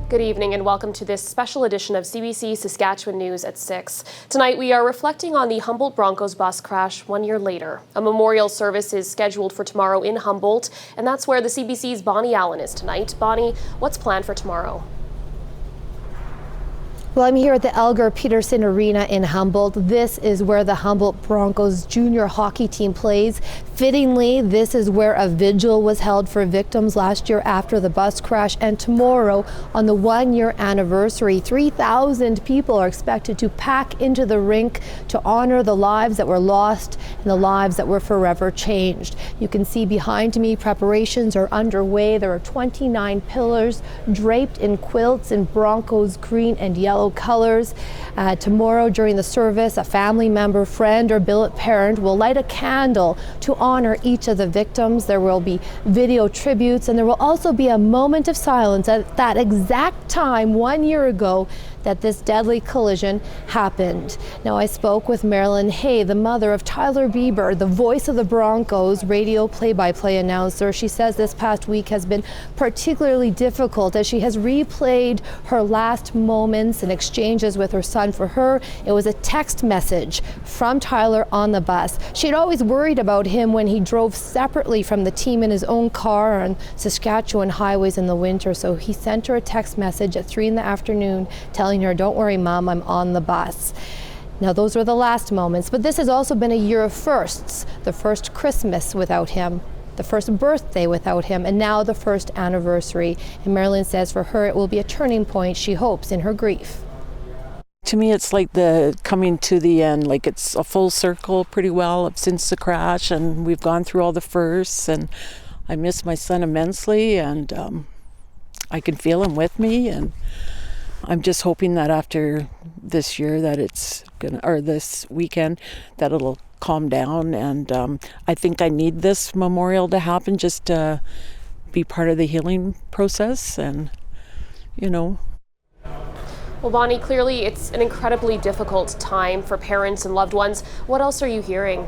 Good evening and welcome to this special edition of CBC Saskatchewan News at 6. Tonight we are reflecting on the Humbolt Broncos bus crash 1 year later. A memorial service is scheduled for tomorrow in Humboldt, and that's where the CBC's Bonnie Allen is tonight. Bonnie, what's planned for tomorrow? Well, I'm here at the Elgar Peterson Arena in Humboldt. This is where the Humboldt Broncos junior hockey team plays. Fittingly, this is where a vigil was held for victims last year after the bus crash. And tomorrow, on the 1 year anniversary, 3,000 people are expected to pack into the rink to honor the lives that were lost and the lives that were forever changed. You can see behind me, preparations are underway. There are 29 pillars draped in quilts in Broncos green and yellow colors. Tomorrow during the service, a family member, friend, or billet parent will light a candle to honor each of the victims. There will be video tributes, and there will also be a moment of silence at that exact time 1 year ago that this deadly collision happened. Now, I spoke with Marilyn Hay, the mother of Tyler Bieber, the voice of the Broncos, radio play-by-play announcer. She says this past week has been particularly difficult as she has replayed her last moments and exchanges with her son. For her, it was a text message from Tyler on the bus. She'd always worried about him when he drove separately from the team in his own car on Saskatchewan highways in the winter. So he sent her a text message at 3 p.m. telling her, "Don't worry, Mom, I'm on the bus." Now, those were the last moments, but this has also been a year of firsts. The first Christmas without him, the first birthday without him, and now the first anniversary. And Marilyn says for her, it will be a turning point, she hopes, in her grief. To me, it's like the coming to the end, like it's a full circle pretty well since the crash, and we've gone through all the firsts, and I miss my son immensely, and I can feel him with me, and I'm just hoping that after this year that it's gonna, or this weekend, that it'll calm down. And I think I need this memorial to happen just to be part of the healing process. And, you know. Well, Bonnie, clearly it's an incredibly difficult time for parents and loved ones. What else are you hearing?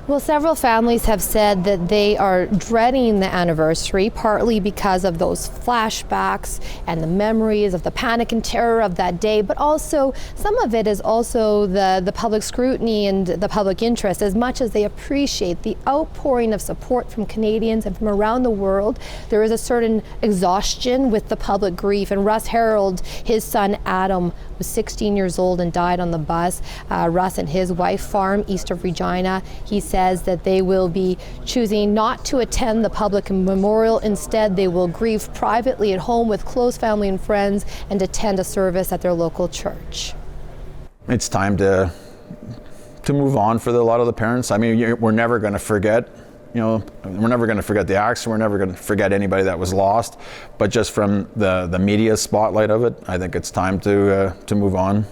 Well, several families have said that they are dreading the anniversary, partly because of those flashbacks and the memories of the panic and terror of that day, but also some of it is also the public scrutiny and the public interest. As much as they appreciate the outpouring of support from Canadians and from around the world, there is a certain exhaustion with the public grief. And Russ Harold, his son Adam, was 16 years old and died on the bus. Russ and his wife farm east of Regina. He says that they will be choosing not to attend the public memorial. Instead, they will grieve privately at home with close family and friends and attend a service at their local church. It's time to move on for a lot of the parents. I mean, we're never going to forget. You know, we're never going to forget the accident. We're never going to forget anybody that was lost. But just from the media spotlight of it, I think it's time to move on.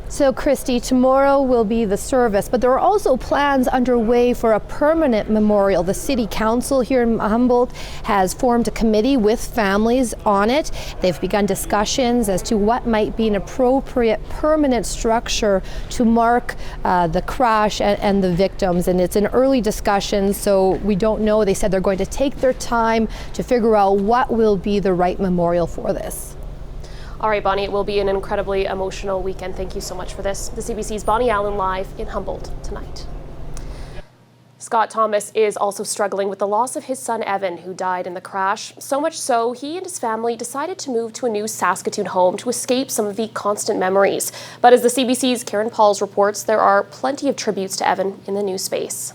So, Christy, tomorrow will be the service, but there are also plans underway for a permanent memorial. The City Council here in Humboldt has formed a committee with families on it. They've begun discussions as to what might be an appropriate permanent structure to mark the crash and the victims. And it's an early discussion, so we don't know. They said they're going to take their time to figure out what will be the right memorial for this. All right, Bonnie, it will be an incredibly emotional weekend. Thank you so much for this. The CBC's Bonnie Allen live in Humboldt tonight. Scott Thomas is also struggling with the loss of his son Evan, who died in the crash. So much so, he and his family decided to move to a new Saskatoon home to escape some of the constant memories. But as the CBC's Karen Pauls reports, there are plenty of tributes to Evan in the new space.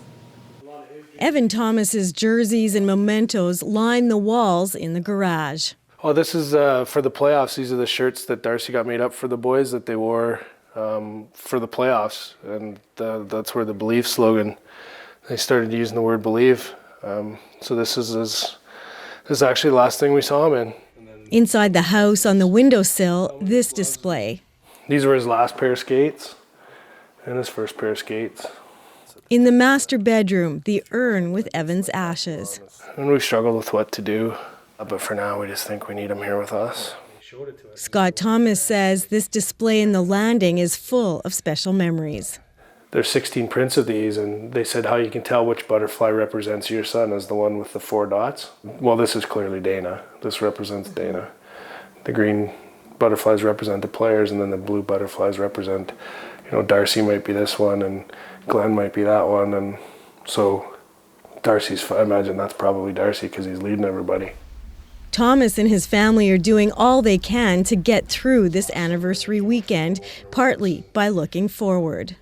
Evan Thomas's jerseys and mementos line the walls in the garage. Oh, this is for the playoffs. These are the shirts that Darcy got made up for the boys that they wore for the playoffs. And that's where the Believe slogan, they started using the word believe. So this is actually the last thing we saw him in. Inside the house on the windowsill, this display. These were his last pair of skates and his first pair of skates. In the master bedroom, the urn with Evan's ashes. And we struggled with what to do. But for now, we just think we need him here with us. Scott Thomas says this display in the landing is full of special memories. there's 16 prints of these, and they said how you can tell which butterfly represents your son is the one with the 4 dots. Well, this is clearly Dana. This represents Dana. The green butterflies represent the players, and then the blue butterflies represent, Darcy might be this one, and Glenn might be that one, and so I imagine that's probably Darcy because he's leading everybody. Thomas and his family are doing all they can to get through this anniversary weekend, partly by looking forward.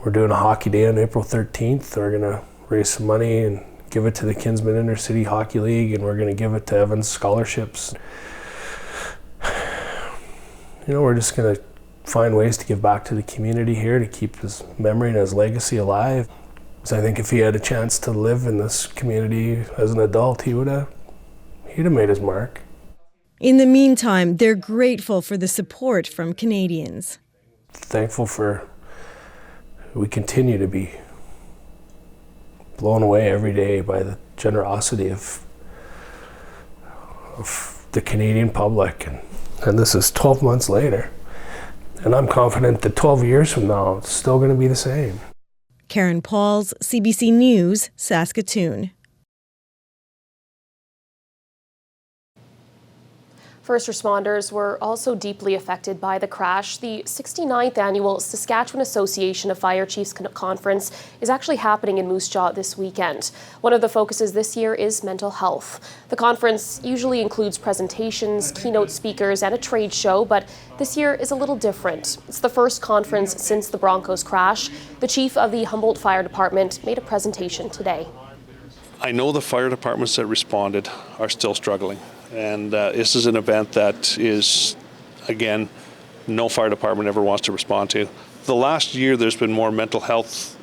We're doing a hockey day on April 13th. We're going to raise some money and give it to the Kinsman Intercity Hockey League, and we're going to give it to Evan's scholarships. We're just going to find ways to give back to the community here to keep his memory and his legacy alive. So I think if he had a chance to live in this community as an adult, he'd have made his mark. In the meantime, they're grateful for the support from Canadians. Thankful we continue to be blown away every day by the generosity of the Canadian public. And this is 12 months later. And I'm confident that 12 years from now, it's still going to be the same. Karen Pauls, CBC News, Saskatoon. First responders were also deeply affected by the crash. The 69th annual Saskatchewan Association of Fire Chiefs Conference is actually happening in Moose Jaw this weekend. One of the focuses this year is mental health. The conference usually includes presentations, keynote speakers, and a trade show, but this year is a little different. It's the first conference since the Broncos crash. The chief of the Humbolt Fire Department made a presentation today. I know the fire departments that responded are still struggling. And this is an event that is, again, no fire department ever wants to respond to. The last year, there's been more mental health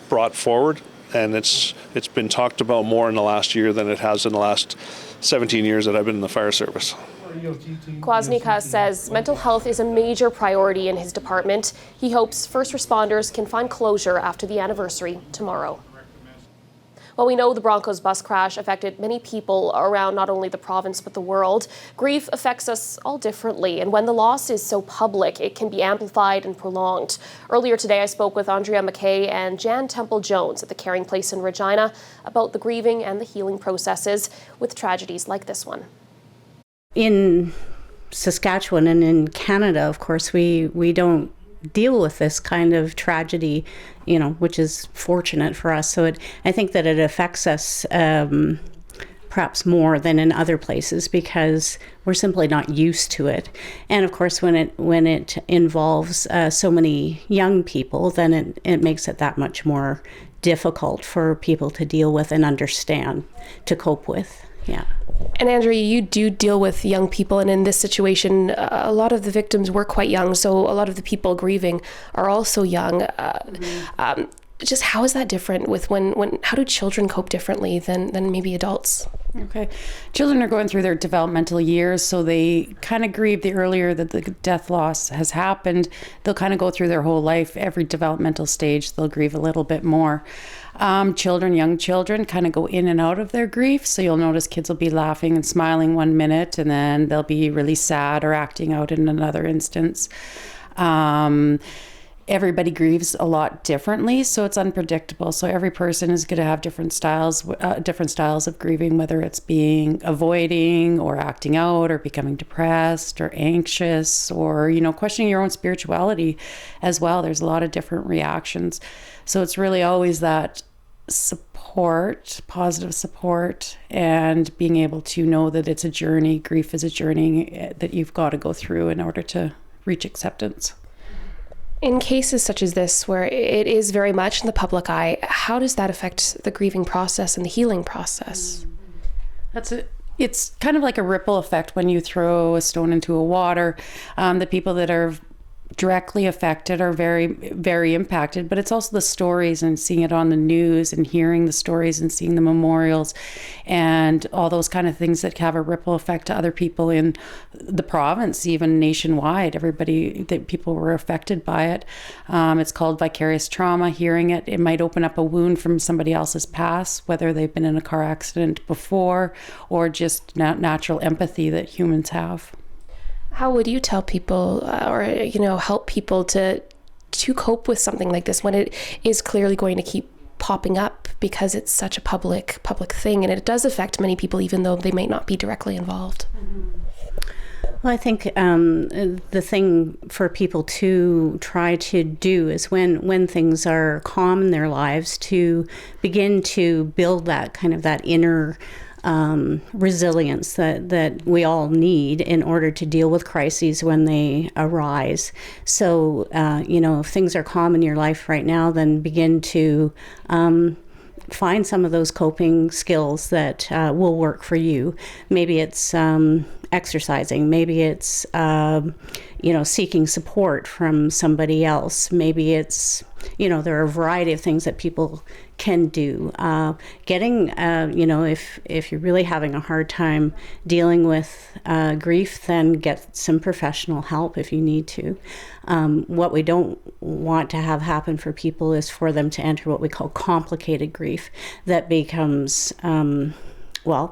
brought forward, and it's been talked about more in the last year than it has in the last 17 years that I've been in the fire service. Kwasnika says mental health is a major priority in his department. He hopes first responders can find closure after the anniversary tomorrow. Well, we know the Broncos bus crash affected many people around not only the province but the world. Grief affects us all differently, and when the loss is so public, it can be amplified and prolonged. Earlier today, I spoke with Andrea McKay and Jan Temple-Jones at the Caring Place in Regina about the grieving and the healing processes with tragedies like this one. In Saskatchewan and in Canada, of course, we don't deal with this kind of tragedy, which is fortunate for us. So I think that it affects us perhaps more than in other places because we're simply not used to it. And of course, when it involves so many young people, then it makes it that much more difficult for people to deal with and understand, to cope with. Yeah. And Andrea, you do deal with young people, and in this situation, a lot of the victims were quite young, so a lot of the people grieving are also young. Just how is that different with how do children cope differently than maybe adults? Okay. Children are going through their developmental years, so they kind of grieve the earlier that the death loss has happened. They'll kind of go through their whole life. Every developmental stage, they'll grieve a little bit more. Young children kind of go in and out of their grief. So you'll notice kids will be laughing and smiling one minute, and then they'll be really sad or acting out in another instance. Everybody grieves a lot differently, so it's unpredictable. So every person is going to have different styles of grieving, whether it's avoiding or acting out or becoming depressed or anxious or, questioning your own spirituality as well. There's a lot of different reactions. So it's really always that support, positive support, and being able to know that it's a journey. Grief is a journey that you've got to go through in order to reach acceptance. In cases such as this, where it is very much in the public eye, how does that affect the grieving process and the healing process? It's kind of like a ripple effect when you throw a stone into a water. The people that are directly affected are very, very impacted, but it's also the stories and seeing it on the news and hearing the stories and seeing the memorials and all those kind of things that have a ripple effect to other people in the province, even nationwide. People were affected by it. It's called vicarious trauma. Hearing it might open up a wound from somebody else's past, whether they've been in a car accident before or just natural empathy that humans have. How would you tell people or help people to to cope with something like this when it is clearly going to keep popping up because it's such a public thing, and it does affect many people even though they may not be directly involved? Well, I think the thing for people to try to do is when things are calm in their lives, to begin to build that kind of that inner resilience that we all need in order to deal with crises when they arise. So, if things are calm in your life right now, then begin to find some of those coping skills that will work for you. Maybe it's exercising. Maybe it's, seeking support from somebody else. Maybe it's, there are a variety of things that people can do. Getting, if you're really having a hard time dealing with grief, then get some professional help if you need to. What we don't want to have happen for people is for them to enter what we call complicated grief that becomes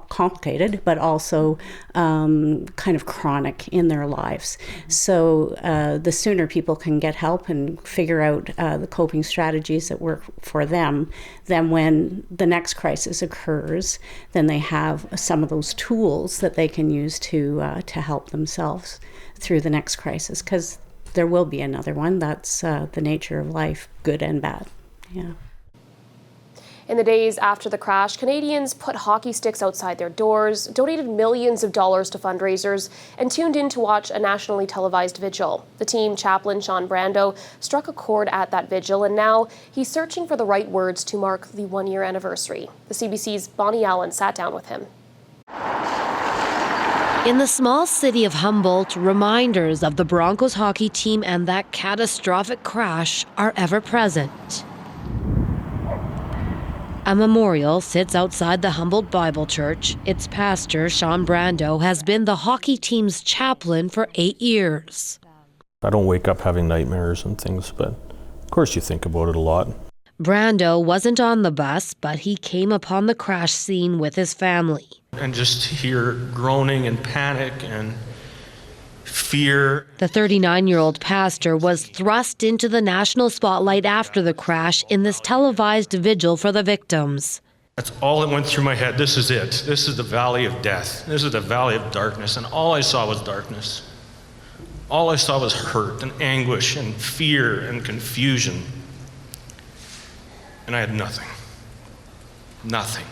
complicated, but also kind of chronic in their lives. So the sooner people can get help and figure out the coping strategies that work for them, then when the next crisis occurs, then they have some of those tools that they can use to help themselves through the next crisis, because there will be another one. That's the nature of life, good and bad. Yeah. In the days after the crash, Canadians put hockey sticks outside their doors, donated millions of dollars to fundraisers, and tuned in to watch a nationally televised vigil. The team chaplain, Sean Brando, struck a chord at that vigil, and now he's searching for the right words to mark the one-year anniversary. The CBC's Bonnie Allen sat down with him. In the small city of Humboldt, reminders of the Broncos hockey team and that catastrophic crash are ever present. A memorial sits outside the Humboldt Bible Church. Its pastor, Sean Brando, has been the hockey team's chaplain for 8 years. I don't wake up having nightmares and things, but of course you think about it a lot. Brando wasn't on the bus, but he came upon the crash scene with his family. And just hear groaning and panic and fear. The 39-year-old pastor was thrust into the national spotlight after the crash in this televised vigil for the victims. That's all that went through my head. This is it. This is the valley of death. This is the valley of darkness. And all I saw was darkness. All I saw was hurt and anguish and fear and confusion. And I had nothing. Nothing.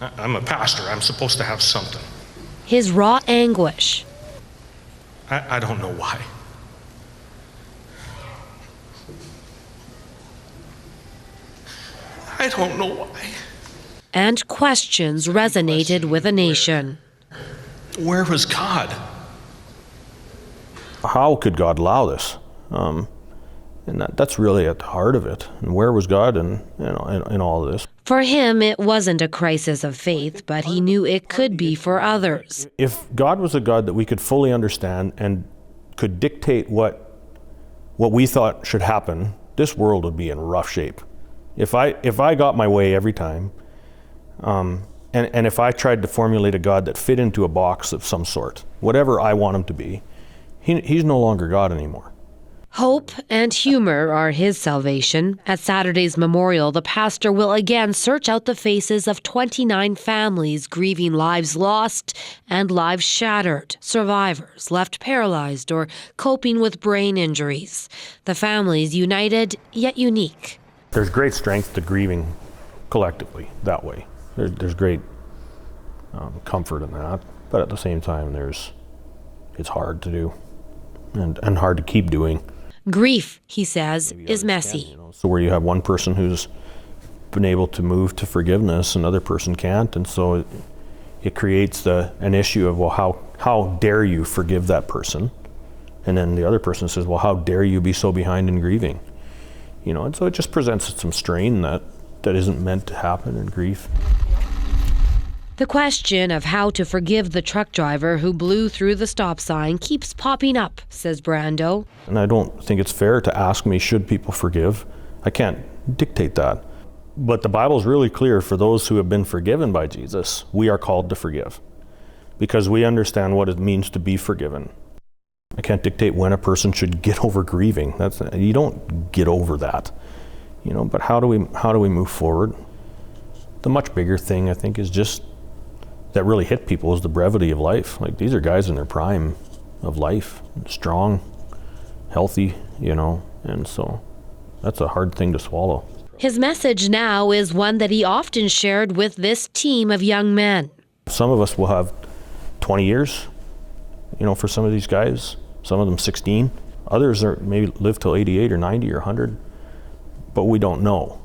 I'm a pastor. I'm supposed to have something. His raw anguish. I don't know why. I don't know why. And questions resonated with a nation. Where was God? How could God allow this? And that's really at the heart of it. And where was God in all of this? For him, it wasn't a crisis of faith, but he knew it could be for others. If God was a God that we could fully understand and could dictate what we thought should happen, this world would be in rough shape. If I got my way every time, and if I tried to formulate a God that fit into a box of some sort, whatever I want him to be, he's no longer God anymore. Hope and humor are his salvation. At Saturday's memorial, the pastor will again search out the faces of 29 families grieving lives lost and lives shattered, survivors left paralyzed or coping with brain injuries. The families united yet unique. There's great strength to grieving collectively that way. There's great comfort in that, but at the same time, it's hard to do and hard to keep doing. Grief, he says, is messy. So where you have one person who's been able to move to forgiveness, another person can't, and so it creates an issue of, well, how dare you forgive that person? And then the other person says, well, how dare you be so behind in grieving? And so it just presents some strain that isn't meant to happen in grief. The question of how to forgive the truck driver who blew through the stop sign keeps popping up, says Brando. And I don't think it's fair to ask me, should people forgive? I can't dictate that. But the Bible's really clear for those who have been forgiven by Jesus, we are called to forgive because we understand what it means to be forgiven. I can't dictate when a person should get over grieving. You don't get over that, but how do we move forward? The much bigger thing, I think, is just that really hit people is the brevity of life. Like, these are guys in their prime of life, strong, healthy, and so that's a hard thing to swallow. His message now is one that he often shared with this team of young men. Some of us will have 20 years, for some of these guys, some of them 16. Others are maybe live till 88 or 90 or 100, but we don't know.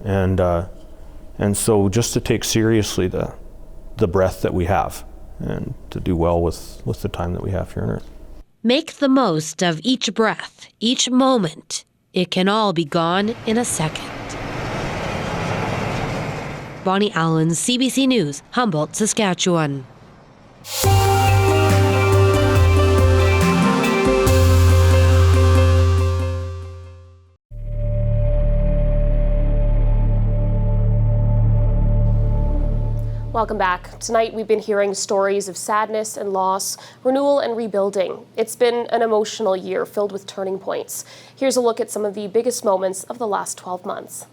And so just to take seriously the breath that we have and to do well with the time that we have here on Earth. Make the most of each breath, each moment. It can all be gone in a second. Bonnie Allen, CBC News, Humboldt, Saskatchewan. Welcome back. Tonight we've been hearing stories of sadness and loss, renewal and rebuilding. It's been an emotional year filled with turning points. Here's a look at some of the biggest moments of the last 12 months.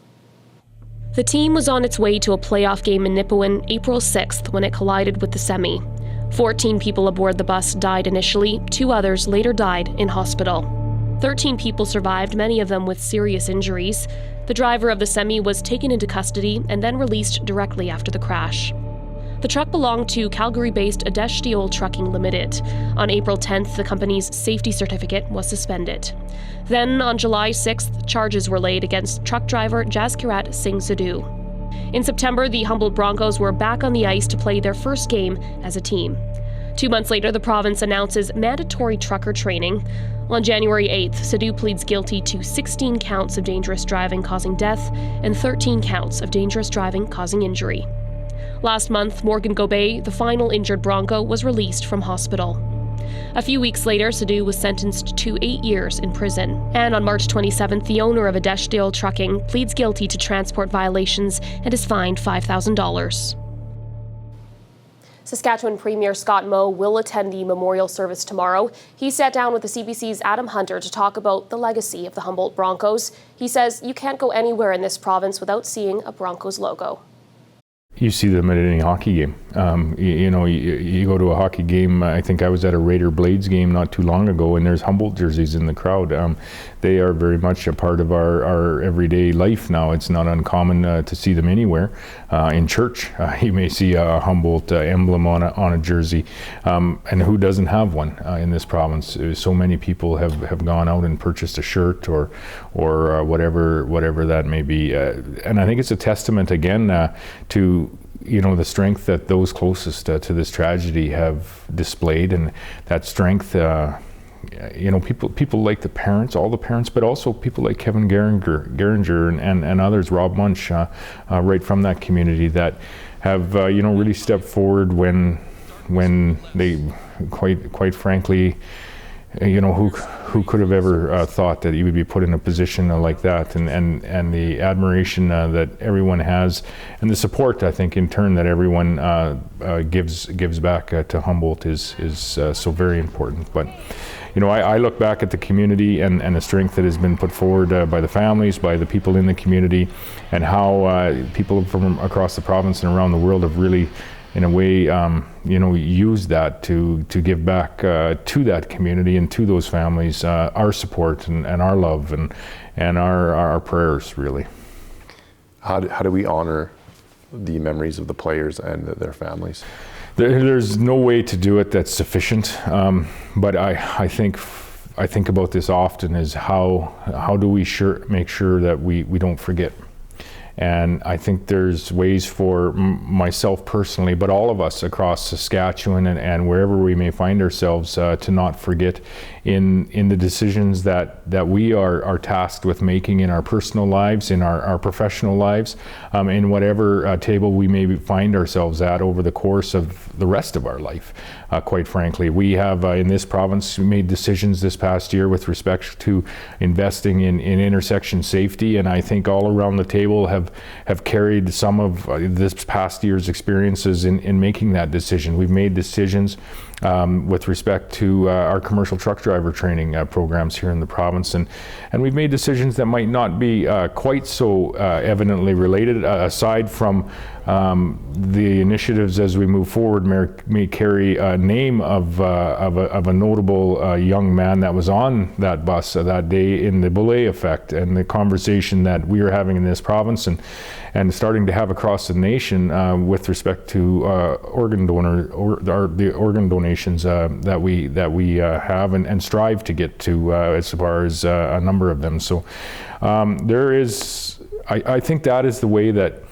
The team was on its way to a playoff game in Nipawin April 6th when it collided with the semi. 14 people aboard the bus died initially, 2 others later died in hospital. 13 people survived, many of them with serious injuries. The driver of the semi was taken into custody and then released directly after the crash. The truck belonged to Calgary-based Adeshtiol Trucking Limited. On April 10th, the company's safety certificate was suspended. Then, on July 6th, charges were laid against truck driver Jaskirat Singh Sidhu. In September, the Humbolt Broncos were back on the ice to play their first game as a team. 2 months later, the province announces mandatory trucker training. On January 8th, Sidhu pleads guilty to 16 counts of dangerous driving causing death and 13 counts of dangerous driving causing injury. Last month, Morgan Gobey, the final injured Bronco, was released from hospital. A few weeks later, Sidhu was sentenced to 8 years in prison. And on March 27th, the owner of Adeshtiol Trucking pleads guilty to transport violations and is fined $5,000. Saskatchewan Premier Scott Moe will attend the memorial service tomorrow. He sat down with the CBC's Adam Hunter to talk about the legacy of the Humboldt Broncos. He says you can't go anywhere in this province without seeing a Broncos logo. You see them at any hockey game. You go to a hockey game. I think I was at a Raider Blades game not too long ago, and there's Humboldt jerseys in the crowd. They are very much a part of our everyday life now. It's not uncommon to see them anywhere. In church, you may see a Humboldt emblem on a jersey, and who doesn't have one in this province? So many people have gone out and purchased a shirt or whatever that may be, and I think it's a testament again to the strength that those closest to this tragedy have displayed, and that strength, people like the parents, all the parents, but also people like Kevin Geringer and others, Rob Munch, right from that community that have really stepped forward when they quite frankly, who could have ever thought that you would be put in a position like that, and the admiration that everyone has, and the support, I think, in turn that everyone gives back to Humboldt is so very important. But I look back at the community and the strength that has been put forward by the families, by the people in the community, and how people from across the province and around the world have really, in a way, use that to give back to that community and to those families our support and our love and our prayers, really. How do we honor the memories of the players and their families? There's no way to do it that's sufficient, but I think about this often, is how do we make sure that we don't forget. And I think there's ways for myself personally, but all of us across Saskatchewan and wherever we may find ourselves, to not forget in the decisions that we are tasked with making in our personal lives, in our professional lives, in whatever table we may find ourselves at over the course of the rest of our life. Quite frankly, we have in this province made decisions this past year with respect to investing in intersection safety, and I think all around the table have carried some of this past year's experiences in making that decision. We've made decisions with respect to our commercial truck driver training programs here in the province. And we've made decisions that might not be quite so evidently related, aside from the initiatives as we move forward may carry a name of a notable young man that was on that bus that day in the Belay effect, and the conversation that we are having in this province and starting to have across the nation with respect to organ donor the organ donations that we have and strive to get to as far as a number of them. So there is, I think that is the way that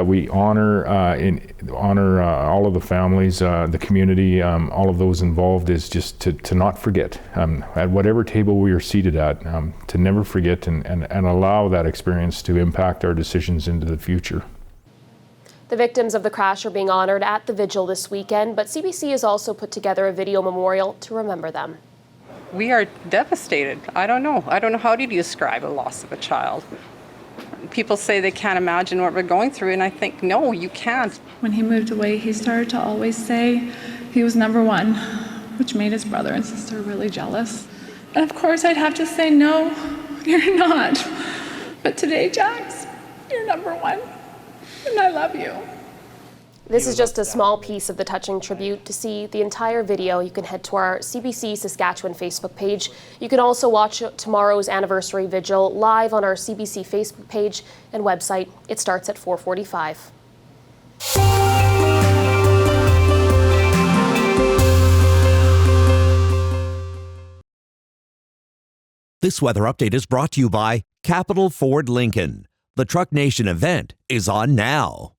we honor all of the families, the community, all of those involved, is just to not forget at whatever table we are seated at, to never forget and allow that experience to impact our decisions into the future. The victims of the crash are being honored at the vigil this weekend, but CBC has also put together a video memorial to remember them. We are devastated. I don't know how do you describe a loss of a child. People say they can't imagine what we're going through, and I think, no, you can't. When he moved away, he started to always say he was number one, which made his brother and sister really jealous. And of course, I'd have to say, no, you're not. But today, Jax, you're number one, and I love you. This is just a small piece of the touching tribute. To see the entire video, you can head to our CBC Saskatchewan Facebook page. You can also watch tomorrow's anniversary vigil live on our CBC Facebook page and website. It starts at 4:45. This weather update is brought to you by Capital Ford Lincoln. The Truck Nation event is on now.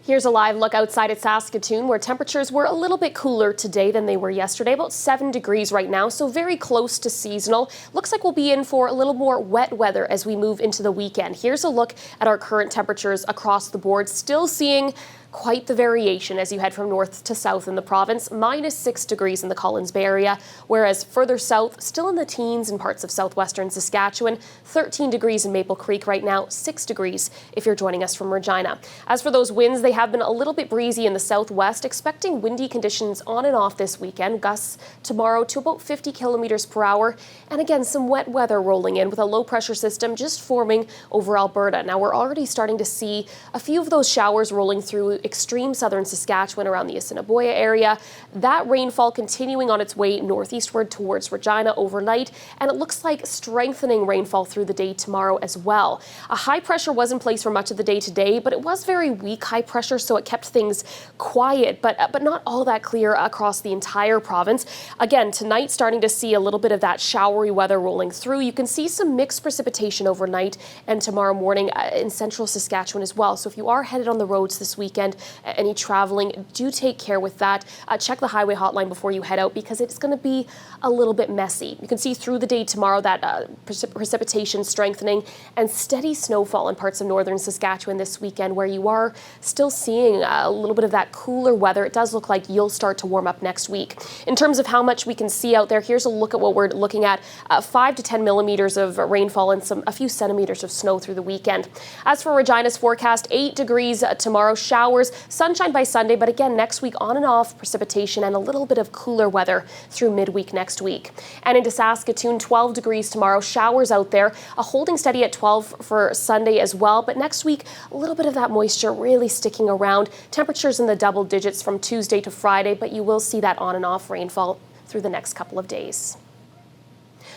Here's a live look outside at Saskatoon, where temperatures were a little bit cooler today than they were yesterday, about 7 degrees right now, so very close to seasonal. Looks like we'll be in for a little more wet weather as we move into the weekend. Here's a look at our current temperatures across the board, still seeing quite the variation as you head from north to south in the province. -6 degrees in the Collins Bay area, whereas further south, still in the teens in parts of southwestern Saskatchewan. 13 degrees in Maple Creek right now, 6 degrees if you're joining us from Regina. As for those winds, they have been a little bit breezy in the southwest, expecting windy conditions on and off this weekend. Gusts tomorrow to about 50 kilometers per hour. And again, some wet weather rolling in with a low pressure system just forming over Alberta. Now we're already starting to see a few of those showers rolling through extreme southern Saskatchewan around the Assiniboia area. That rainfall continuing on its way northeastward towards Regina overnight, and it looks like strengthening rainfall through the day tomorrow as well. A high pressure was in place for much of the day today, but it was very weak high pressure, so it kept things quiet, but not all that clear across the entire province. Again, tonight starting to see a little bit of that showery weather rolling through. You can see some mixed precipitation overnight and tomorrow morning in central Saskatchewan as well. So if you are headed on the roads this weekend, any traveling, do take care with that. Check the highway hotline before you head out, because it's going to be a little bit messy. You can see through the day tomorrow that precipitation strengthening and steady snowfall in parts of northern Saskatchewan this weekend, where you are still seeing a little bit of that cooler weather. It does look like you'll start to warm up next week. In terms of how much we can see out there, here's a look at what we're looking at. 5 to 10 millimeters of rainfall and a few centimeters of snow through the weekend. As for Regina's forecast, 8 degrees tomorrow, showers, sunshine by Sunday, but again, next week on and off precipitation and a little bit of cooler weather through midweek next week. And into Saskatoon, 12 degrees tomorrow, showers out there, holding steady at 12 for Sunday as well. But next week, a little bit of that moisture really sticking around. Temperatures in the double digits from Tuesday to Friday, but you will see that on and off rainfall through the next couple of days.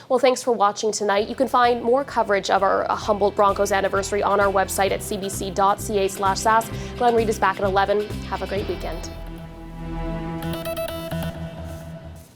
Well, thanks for watching tonight. You can find more coverage of our Humboldt Broncos anniversary on our website at cbc.ca/sask. Glenn Reed is back at 11. Have a great weekend.